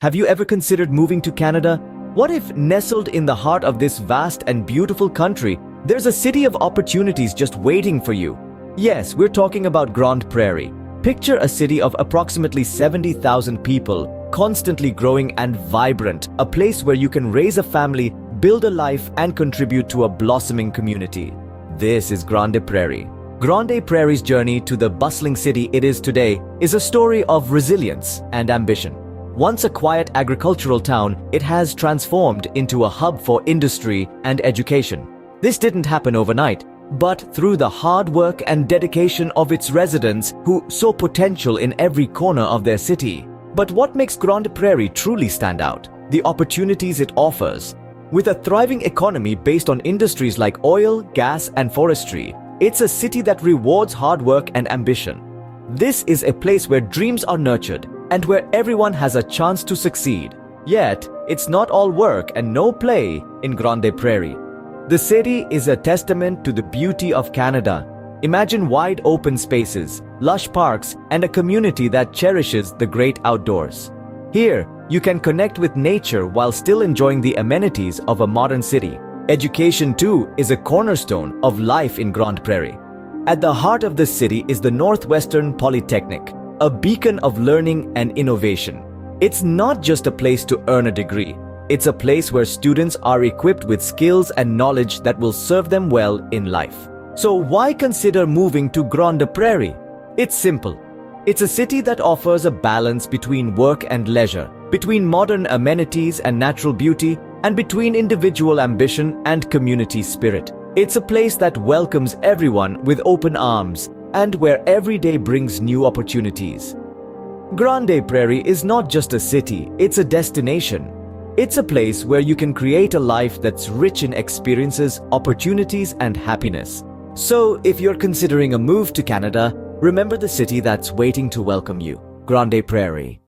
Have you ever considered moving to Canada? What if, nestled in the heart of this vast and beautiful country, there's a city of opportunities just waiting for you? Yes, we're talking about Grande Prairie. Picture a city of approximately 70,000 people, constantly growing and vibrant, a place where you can raise a family, build a life, and contribute to a blossoming community. This is Grande Prairie. Grande Prairie's journey to the bustling city it is today is a story of resilience and ambition. Once a quiet agricultural town, it has transformed into a hub for industry and education. This didn't happen overnight, but through the hard work and dedication of its residents who saw potential in every corner of their city. But what makes Grande Prairie truly stand out? The opportunities it offers. With a thriving economy based on industries like oil, gas, and forestry, it's a city that rewards hard work and ambition. This is a place where dreams are nurtured and where everyone has a chance to succeed. Yet, it's not all work and no play in Grande Prairie. The city is a testament to the beauty of Canada. Imagine wide open spaces, lush parks, and a community that cherishes the great outdoors. Here, you can connect with nature while still enjoying the amenities of a modern city. Education, too, is a cornerstone of life in Grande Prairie. At the heart of the city is the Northwestern Polytechnic, a beacon of learning and innovation. It's not just a place to earn a degree. It's a place where students are equipped with skills and knowledge that will serve them well in life. So why consider moving to Grande Prairie? It's simple. It's a city that offers a balance between work and leisure, between modern amenities and natural beauty, and between individual ambition and community spirit. It's a place that welcomes everyone with open arms and where every day brings new opportunities. Grande Prairie is not just a city, it's a destination. It's a place where you can create a life that's rich in experiences, opportunities, and happiness. So, if you're considering a move to Canada, remember the city that's waiting to welcome you, Grande Prairie.